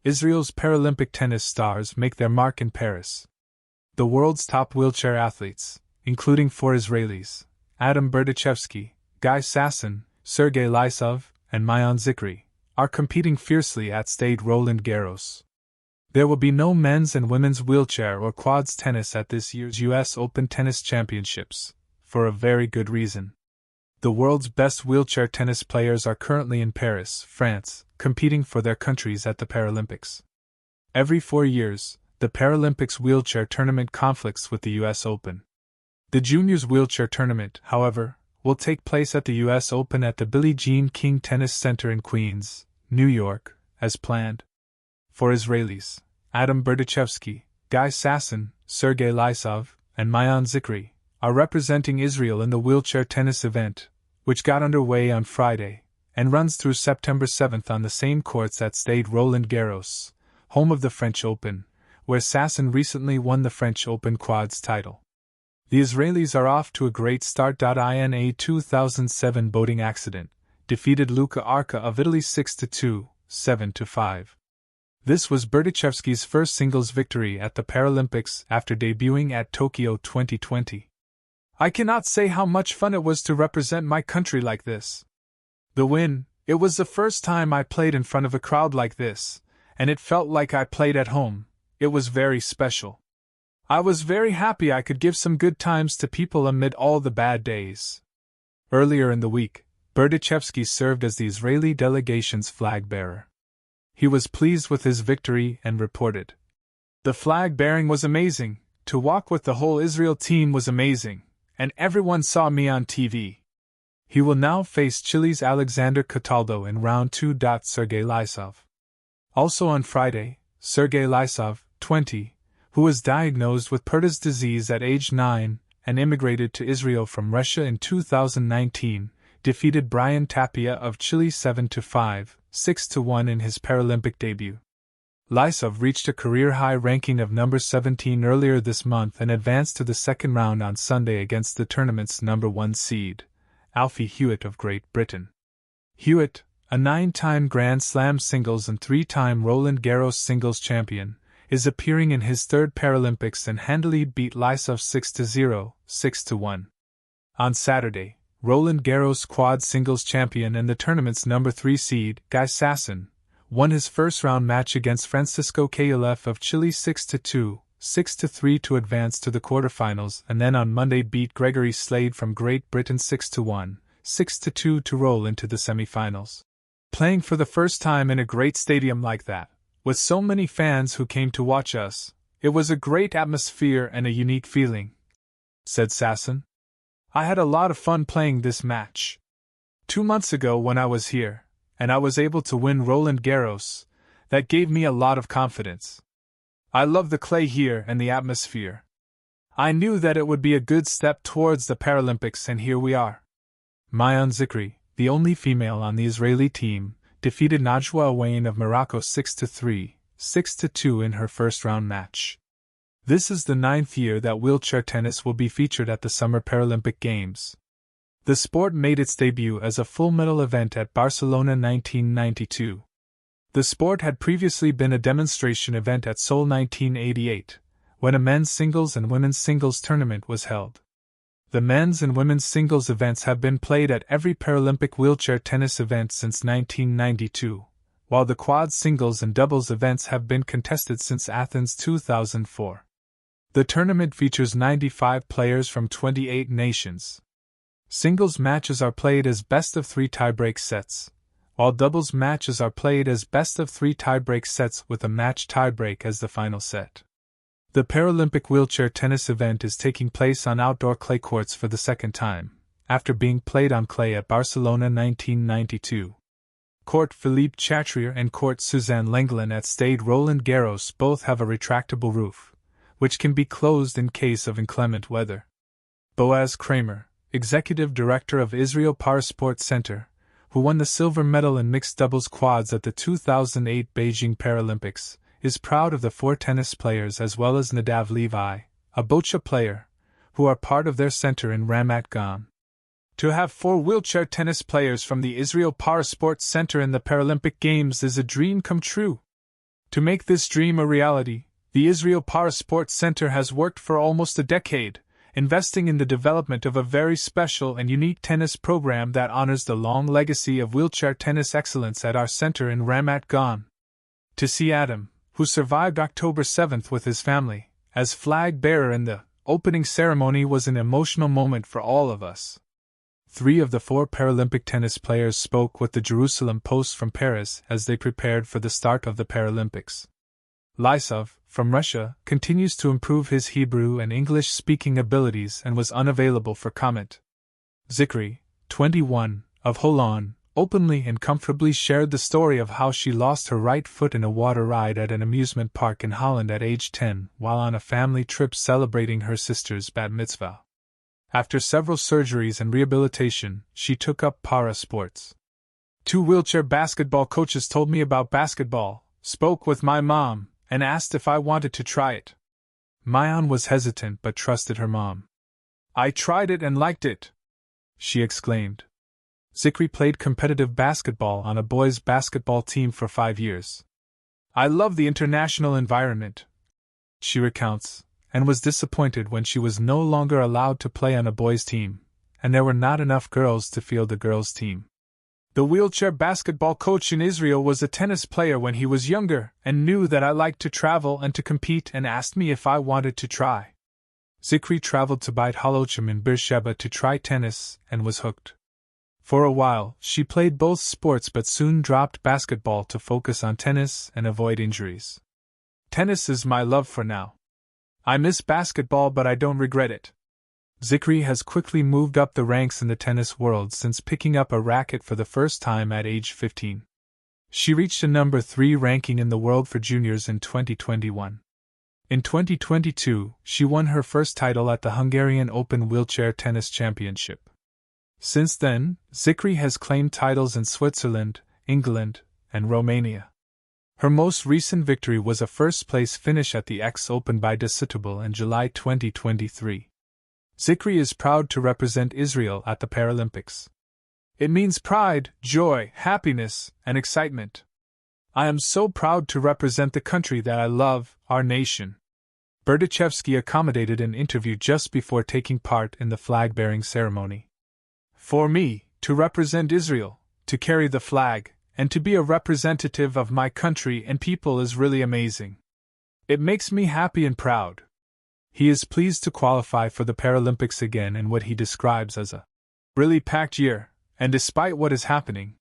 Israel's Paralympic tennis stars make their mark in Paris. The world's top wheelchair athletes, including four Israelis, Adam Berdichevsky, Guy Sasson, Sergei Lysov, and Maayan Zikri, are competing fiercely at Stade Roland Garros. There will be no men's and women's wheelchair or quads tennis at this year's US Open Tennis Championships, for a very good reason. The world's best wheelchair tennis players are currently in Paris, France, competing for their countries at the Paralympics. Every 4 years, the Paralympics wheelchair tournament conflicts with the US Open. The Juniors wheelchair tournament, however, will take place at the US Open at the Billie Jean King Tennis Center in Queens, New York, as planned. For Israelis, Adam Berdichevsky, Guy Sasson, Sergei Lysov, and Maayan Zikri are representing Israel in the wheelchair tennis event, which got underway on Friday and runs through September 7th on the same courts at Stade Roland Garros, home of the French Open, where Sasson recently won the French Open quads title. The Israelis are off to a great start. In a 2007 boating accident, defeated Luca Arca of Italy 6-2, 7-5. This was Berdichevsky's first singles victory at the Paralympics after debuting at Tokyo 2020. I cannot say how much fun it was to represent my country like this. The win, it was the first time I played in front of a crowd like this, and it felt like I played at home. It was very special. I was very happy I could give some good times to people amid all the bad days. Earlier in the week, Berdichevsky served as the Israeli delegation's flag bearer. He was pleased with his victory and reported, "The flag bearing was amazing, to walk with the whole Israel team was amazing, and everyone saw me on TV." He will now face Chile's Alexander Cataldo in round 2. Sergei Lysov. Also on Friday, Sergei Lysov, 20, who was diagnosed with Perthes disease at age 9 and immigrated to Israel from Russia in 2019, defeated Brian Tapia of Chile 7-5, 6-1 in his Paralympic debut. Lysov reached a career-high ranking of number 17 earlier this month and advanced to the second round on Sunday against the tournament's number 1 seed, Alfie Hewitt of Great Britain. Hewitt, a 9-time Grand Slam singles and 3-time Roland Garros singles champion, is appearing in his third Paralympics and handily beat Lysov 6-0, 6-1. On Saturday, Roland Garros quad singles champion and the tournament's number 3 seed, Guy Sasson, won his first-round match against Francisco Calef of Chile 6-2, 6-3 to advance to the quarterfinals, and then on Monday beat Gregory Slade from Great Britain 6-1, 6-2 to roll into the semifinals. Playing for the first time in a great stadium like that, with so many fans who came to watch us, it was a great atmosphere and a unique feeling, said Sasson. I had a lot of fun playing this match. 2 months ago when I was here, and I was able to win Roland Garros, that gave me a lot of confidence. I love the clay here and the atmosphere. I knew that it would be a good step towards the Paralympics, and here we are. Maayan Zikri, the only female on the Israeli team, defeated Najwa Awain of Morocco 6-3, 6-2 in her first-round match. This is the 9th year that wheelchair tennis will be featured at the Summer Paralympic Games. The sport made its debut as a full medal event at Barcelona 1992. The sport had previously been a demonstration event at Seoul 1988, when a men's singles and women's singles tournament was held. The men's and women's singles events have been played at every Paralympic wheelchair tennis event since 1992, while the quad singles and doubles events have been contested since Athens 2004. The tournament features 95 players from 28 nations. Singles matches are played as best-of-3 tiebreak sets, while doubles matches are played as best-of-3 tiebreak sets with a match tiebreak as the final set. The Paralympic wheelchair tennis event is taking place on outdoor clay courts for the second time, after being played on clay at Barcelona 1992. Court Philippe Chatrier and Court Suzanne Lenglen at Stade Roland Garros both have a retractable roof, which can be closed in case of inclement weather. Boaz Kramer, executive director of Israel Parasport Center, who won the silver medal in mixed doubles quads at the 2008 Beijing Paralympics, is proud of the 4 tennis players as well as Nadav Levi, a boccia player, who are part of their center in Ramat Gan. To have 4 wheelchair tennis players from the Israel Parasport Center in the Paralympic Games is a dream come true. To make this dream a reality, the Israel Parasport Center has worked for almost a decade, investing in the development of a very special and unique tennis program that honors the long legacy of wheelchair tennis excellence at our center in Ramat Gan. To see Adam, who survived October 7th with his family, as flag bearer in the opening ceremony was an emotional moment for all of us. 3 of the 4 Paralympic tennis players spoke with the Jerusalem Post from Paris as they prepared for the start of the Paralympics. Lysov, from Russia, continues to improve his Hebrew and English-speaking abilities and was unavailable for comment. Zikri, 21, of Holland, openly and comfortably shared the story of how she lost her right foot in a water ride at an amusement park in Holland at age 10 while on a family trip celebrating her sister's bat mitzvah. After several surgeries and rehabilitation, she took up para sports. 2 wheelchair basketball coaches told me about basketball, spoke with my mom, and asked if I wanted to try it. Maayan was hesitant but trusted her mom. "I tried it and liked it," she exclaimed. Zikri played competitive basketball on a boys' basketball team for 5 years. "I love the international environment," she recounts, and was disappointed when she was no longer allowed to play on a boys' team, and there were not enough girls to field the girls' team. "The wheelchair basketball coach in Israel was a tennis player when he was younger and knew that I liked to travel and to compete and asked me if I wanted to try." Zikri traveled to Beit Halochim in Beersheba to try tennis and was hooked. For a while, she played both sports but soon dropped basketball to focus on tennis and avoid injuries. "Tennis is my love for now. I miss basketball but I don't regret it." Zikri has quickly moved up the ranks in the tennis world since picking up a racket for the first time at age 15. She reached a number 3 ranking in the world for juniors in 2021. In 2022, she won her first title at the Hungarian Open Wheelchair Tennis Championship. Since then, Zikri has claimed titles in Switzerland, England, and Romania. Her most recent victory was a first-place finish at the Open by Setúbal in July 2023. Zikri is proud to represent Israel at the Paralympics. "It means pride, joy, happiness, and excitement. I am so proud to represent the country that I love, our nation." Berdichevsky accommodated an interview just before taking part in the flag-bearing ceremony. "For me, to represent Israel, to carry the flag, and to be a representative of my country and people is really amazing. It makes me happy and proud." He is pleased to qualify for the Paralympics again in what he describes as a really packed year, and despite what is happening,